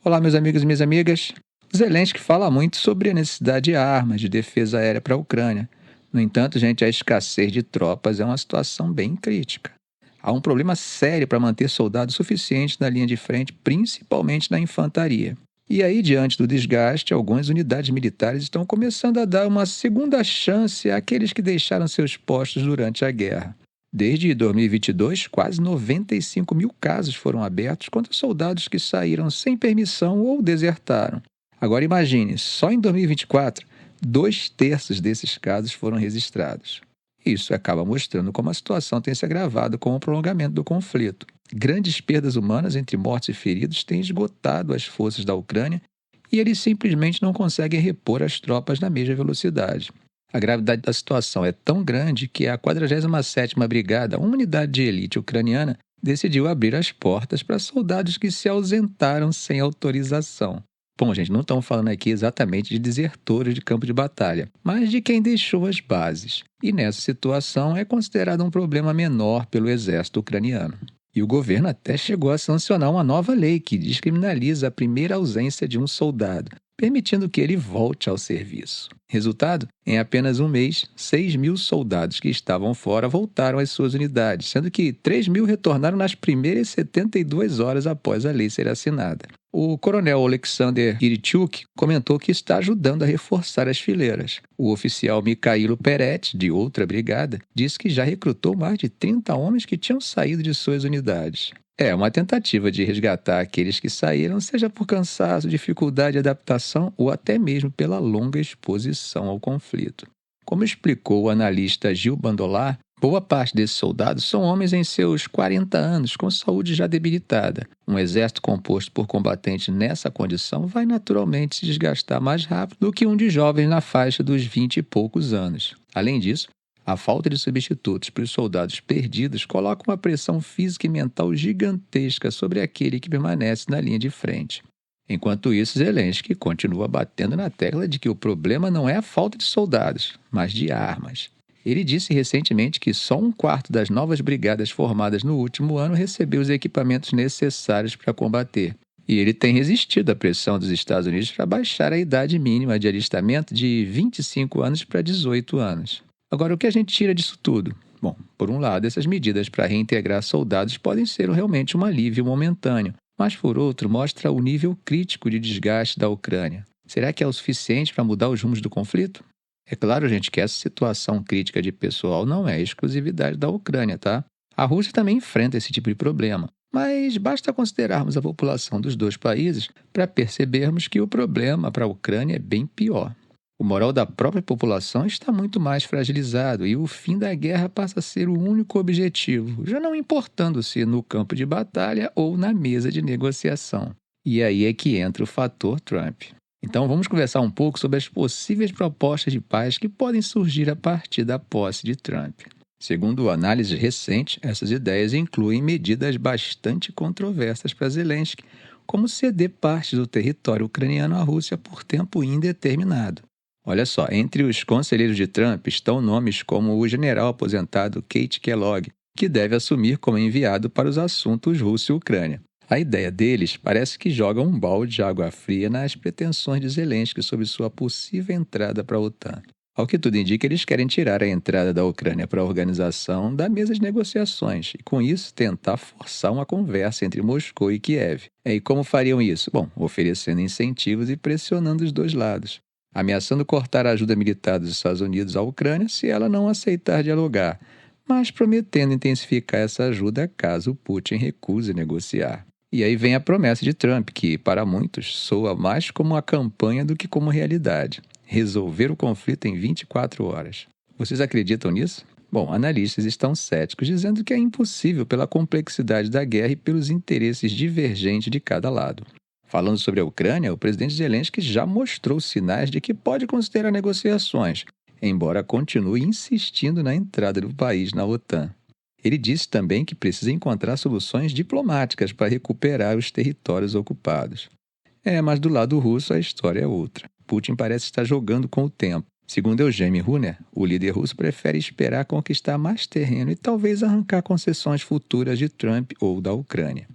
Olá, meus amigos e minhas amigas. Zelensky fala muito sobre a necessidade de armas de defesa aérea para a Ucrânia. No entanto, gente, a escassez de tropas é uma situação bem crítica. Há um problema sério para manter soldados suficientes na linha de frente, principalmente na infantaria. E aí, diante do desgaste, algumas unidades militares estão começando a dar uma segunda chance àqueles que deixaram seus postos durante a guerra. Desde 2022, quase 95 mil casos foram abertos contra soldados que saíram sem permissão ou desertaram. Agora imagine, só em 2024, 2/3 desses casos foram registrados. Isso acaba mostrando como a situação tem se agravado com o prolongamento do conflito. Grandes perdas humanas entre mortos e feridos têm esgotado as forças da Ucrânia e eles simplesmente não conseguem repor as tropas na mesma velocidade. A gravidade da situação é tão grande que a 47ª Brigada, uma unidade de elite ucraniana, decidiu abrir as portas para soldados que se ausentaram sem autorização. Bom, gente, não estamos falando aqui exatamente de desertores de campo de batalha, mas de quem deixou as bases. E nessa situação é considerado um problema menor pelo exército ucraniano. E o governo até chegou a sancionar uma nova lei que descriminaliza a primeira ausência de um soldado, permitindo que ele volte ao serviço. Resultado? Em apenas um mês, 6 mil soldados que estavam fora voltaram às suas unidades, sendo que 3 mil retornaram nas primeiras 72 horas após a lei ser assinada. O coronel Alexander Irichuk comentou que está ajudando a reforçar as fileiras. O oficial Mikhailo Peretti, de outra brigada, disse que já recrutou mais de 30 homens que tinham saído de suas unidades. É uma tentativa de resgatar aqueles que saíram, seja por cansaço, dificuldade de adaptação ou até mesmo pela longa exposição ao conflito. Como explicou o analista Gil Bandolar, boa parte desses soldados são homens em seus 40 anos, com saúde já debilitada. Um exército composto por combatentes nessa condição vai naturalmente se desgastar mais rápido do que um de jovens na faixa dos 20 e poucos anos. Além disso, a falta de substitutos para os soldados perdidos coloca uma pressão física e mental gigantesca sobre aquele que permanece na linha de frente. Enquanto isso, Zelensky continua batendo na tecla de que o problema não é a falta de soldados, mas de armas. Ele disse recentemente que só 1/4 das novas brigadas formadas no último ano recebeu os equipamentos necessários para combater. E ele tem resistido à pressão dos Estados Unidos para baixar a idade mínima de alistamento de 25 anos para 18 anos. Agora, o que a gente tira disso tudo? Bom, por um lado, essas medidas para reintegrar soldados podem ser realmente um alívio momentâneo, mas, por outro, mostra o nível crítico de desgaste da Ucrânia. Será que é o suficiente para mudar os rumos do conflito? É claro, gente, que essa situação crítica de pessoal não é exclusividade da Ucrânia, tá? A Rússia também enfrenta esse tipo de problema, mas basta considerarmos a população dos dois países para percebermos que o problema para a Ucrânia é bem pior. O moral da própria população está muito mais fragilizado e o fim da guerra passa a ser o único objetivo, já não importando se no campo de batalha ou na mesa de negociação. E aí é que entra o fator Trump. Então vamos conversar um pouco sobre as possíveis propostas de paz que podem surgir a partir da posse de Trump. Segundo análises recentes, essas ideias incluem medidas bastante controversas para Zelensky, como ceder parte do território ucraniano à Rússia por tempo indeterminado. Olha só, entre os conselheiros de Trump estão nomes como o general aposentado Keith Kellogg, que deve assumir como enviado para os assuntos Rússia e Ucrânia. A ideia deles parece que joga um balde de água fria nas pretensões de Zelensky sobre sua possível entrada para a OTAN. Ao que tudo indica, eles querem tirar a entrada da Ucrânia para a organização da mesa de negociações e, com isso, tentar forçar uma conversa entre Moscou e Kiev. E como fariam isso? Bom, oferecendo incentivos e pressionando os dois lados, ameaçando cortar a ajuda militar dos Estados Unidos à Ucrânia se ela não aceitar dialogar, mas prometendo intensificar essa ajuda caso Putin recuse negociar. E aí vem a promessa de Trump, que, para muitos, soa mais como uma campanha do que como realidade: resolver o conflito em 24 horas. Vocês acreditam nisso? Bom, analistas estão céticos, dizendo que é impossível pela complexidade da guerra e pelos interesses divergentes de cada lado. Falando sobre a Ucrânia, o presidente Zelensky já mostrou sinais de que pode considerar negociações, embora continue insistindo na entrada do país na OTAN. Ele disse também que precisa encontrar soluções diplomáticas para recuperar os territórios ocupados. Mas do lado russo a história é outra. Putin parece estar jogando com o tempo. Segundo Eugênio Huner, o líder russo prefere esperar conquistar mais terreno e talvez arrancar concessões futuras de Trump ou da Ucrânia.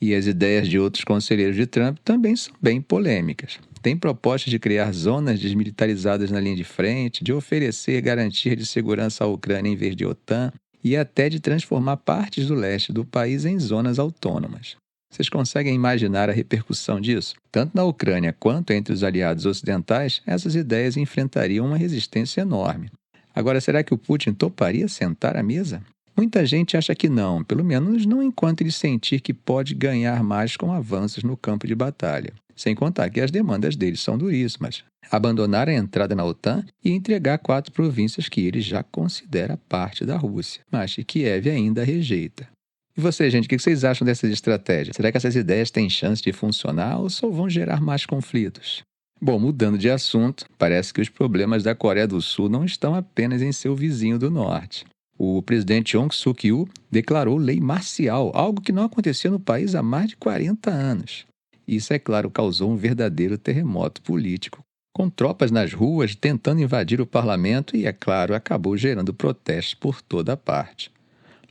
E as ideias de outros conselheiros de Trump também são bem polêmicas. Tem propostas de criar zonas desmilitarizadas na linha de frente, de oferecer garantias de segurança à Ucrânia em vez de OTAN e até de transformar partes do leste do país em zonas autônomas. Vocês conseguem imaginar a repercussão disso? Tanto na Ucrânia quanto entre os aliados ocidentais, essas ideias enfrentariam uma resistência enorme. Agora, será que o Putin toparia sentar à mesa? Muita gente acha que não, pelo menos não enquanto ele sentir que pode ganhar mais com avanços no campo de batalha. Sem contar que as demandas deles são duríssimas. Abandonar a entrada na OTAN e entregar 4 províncias que ele já considera parte da Rússia, mas que Kiev ainda rejeita. E vocês, gente, o que vocês acham dessas estratégias? Será que essas ideias têm chance de funcionar ou só vão gerar mais conflitos? Bom, mudando de assunto, parece que os problemas da Coreia do Sul não estão apenas em seu vizinho do norte. O presidente Yoon Suk-yeol declarou lei marcial, algo que não acontecia no país há mais de 40 anos. Isso, é claro, causou um verdadeiro terremoto político, com tropas nas ruas tentando invadir o parlamento e, é claro, acabou gerando protestos por toda parte.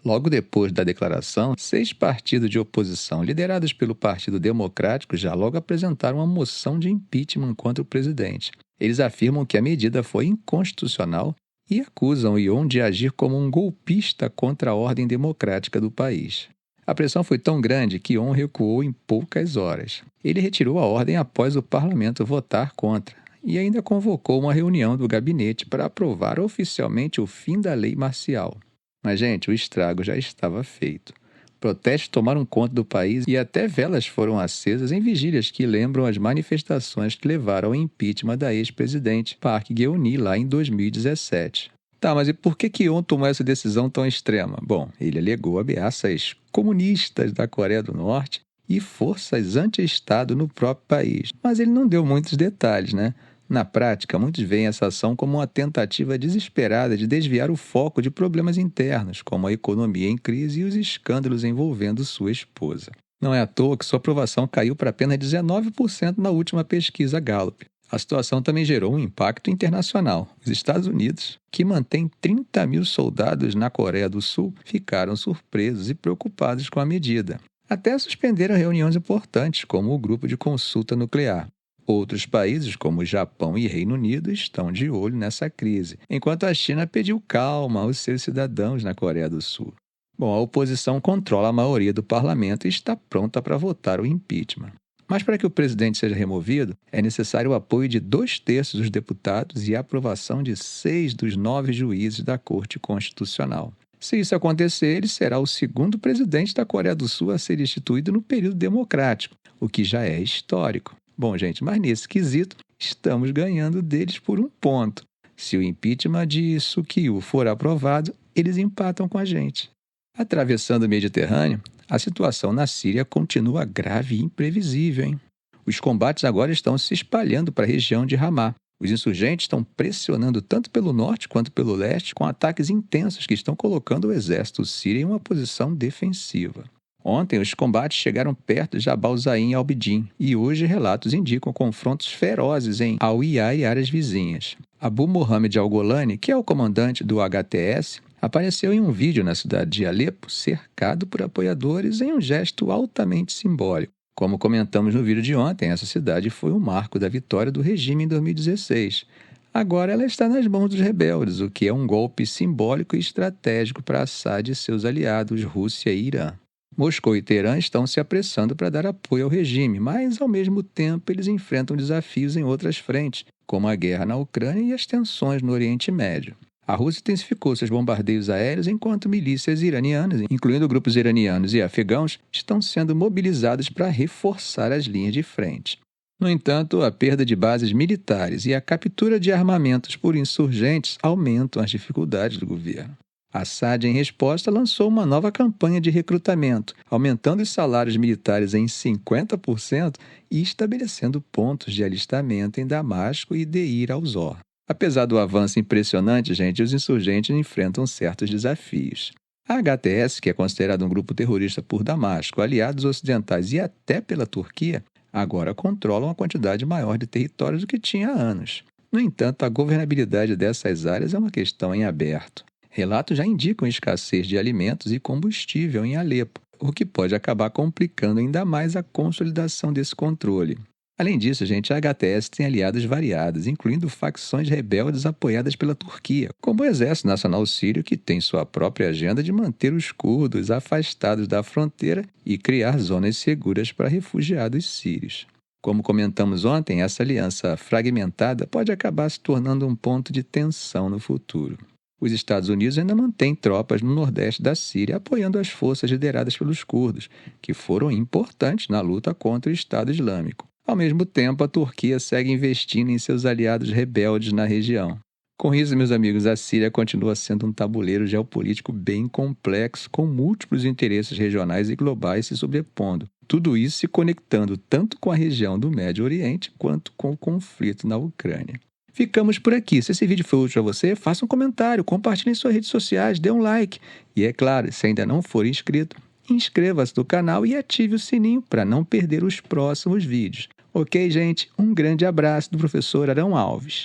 Logo depois da declaração, 6 partidos de oposição, liderados pelo Partido Democrático, já logo apresentaram uma moção de impeachment contra o presidente. Eles afirmam que a medida foi inconstitucional e acusam Yoon de agir como um golpista contra a ordem democrática do país. A pressão foi tão grande que Yoon recuou em poucas horas. Ele retirou a ordem após o parlamento votar contra e ainda convocou uma reunião do gabinete para aprovar oficialmente o fim da lei marcial. Mas, gente, o estrago já estava feito. Protestos tomaram conta do país e até velas foram acesas em vigílias que lembram as manifestações que levaram ao impeachment da ex-presidente Park Geun-hye lá em 2017. Tá, mas e por que Yoon tomou essa decisão tão extrema? Bom, ele alegou ameaças comunistas da Coreia do Norte e forças anti-Estado no próprio país. Mas ele não deu muitos detalhes, né? Na prática, muitos veem essa ação como uma tentativa desesperada de desviar o foco de problemas internos, como a economia em crise e os escândalos envolvendo sua esposa. Não é à toa que sua aprovação caiu para apenas 19% na última pesquisa Gallup. A situação também gerou um impacto internacional. Os Estados Unidos, que mantém 30 mil soldados na Coreia do Sul, ficaram surpresos e preocupados com a medida. Até suspenderam reuniões importantes, como o Grupo de Consulta Nuclear. Outros países, como o Japão e Reino Unido, estão de olho nessa crise, enquanto a China pediu calma aos seus cidadãos na Coreia do Sul. Bom, a oposição controla a maioria do parlamento e está pronta para votar o impeachment. Mas para que o presidente seja removido, é necessário o apoio de 2/3 dos deputados e a aprovação de 6 dos 9 juízes da Corte Constitucional. Se isso acontecer, ele será o segundo presidente da Coreia do Sul a ser instituído no período democrático, o que já é histórico. Bom, gente, mas nesse quesito, estamos ganhando deles por 1 ponto. Se o impeachment de Suk-yeol for aprovado, eles empatam com a gente. Atravessando o Mediterrâneo, a situação na Síria continua grave e imprevisível, hein? Os combates agora estão se espalhando para a região de Ramá. Os insurgentes estão pressionando tanto pelo norte quanto pelo leste, com ataques intensos que estão colocando o exército sírio em uma posição defensiva. Ontem, os combates chegaram perto de Jabal Zain e Al-Bidin, e hoje relatos indicam confrontos ferozes em Al-Hiyah e áreas vizinhas. Abu Mohamed Al-Golani, que é o comandante do HTS, apareceu em um vídeo na cidade de Alepo, cercado por apoiadores em um gesto altamente simbólico. Como comentamos no vídeo de ontem, essa cidade foi um marco da vitória do regime em 2016. Agora ela está nas mãos dos rebeldes, o que é um golpe simbólico e estratégico para Assad e seus aliados Rússia e Irã. Moscou e Teherã estão se apressando para dar apoio ao regime, mas, ao mesmo tempo, eles enfrentam desafios em outras frentes, como a guerra na Ucrânia e as tensões no Oriente Médio. A Rússia intensificou seus bombardeios aéreos enquanto milícias iranianas, incluindo grupos iranianos e afegãos, estão sendo mobilizados para reforçar as linhas de frente. No entanto, a perda de bases militares e a captura de armamentos por insurgentes aumentam as dificuldades do governo. Assad, em resposta, lançou uma nova campanha de recrutamento, aumentando os salários militares em 50% e estabelecendo pontos de alistamento em Damasco e Deir al-Zor. Apesar do avanço impressionante, gente, os insurgentes enfrentam certos desafios. A HTS, que é considerado um grupo terrorista por Damasco, aliados ocidentais e até pela Turquia, agora controla uma quantidade maior de territórios do que tinha há anos. No entanto, a governabilidade dessas áreas é uma questão em aberto. Relatos já indicam escassez de alimentos e combustível em Alepo, o que pode acabar complicando ainda mais a consolidação desse controle. Além disso, gente, a HTS tem aliados variados, incluindo facções rebeldes apoiadas pela Turquia, como o Exército Nacional Sírio, que tem sua própria agenda de manter os curdos afastados da fronteira e criar zonas seguras para refugiados sírios. Como comentamos ontem, essa aliança fragmentada pode acabar se tornando um ponto de tensão no futuro. Os Estados Unidos ainda mantêm tropas no nordeste da Síria, apoiando as forças lideradas pelos curdos, que foram importantes na luta contra o Estado Islâmico. Ao mesmo tempo, a Turquia segue investindo em seus aliados rebeldes na região. Com isso, meus amigos, a Síria continua sendo um tabuleiro geopolítico bem complexo, com múltiplos interesses regionais e globais se sobrepondo. Tudo isso se conectando tanto com a região do Médio Oriente quanto com o conflito na Ucrânia. Ficamos por aqui. Se esse vídeo foi útil a você, faça um comentário, compartilhe em suas redes sociais, dê um like. E é claro, se ainda não for inscrito, inscreva-se no canal e ative o sininho para não perder os próximos vídeos. Ok, gente? Um grande abraço do professor Arão Alves.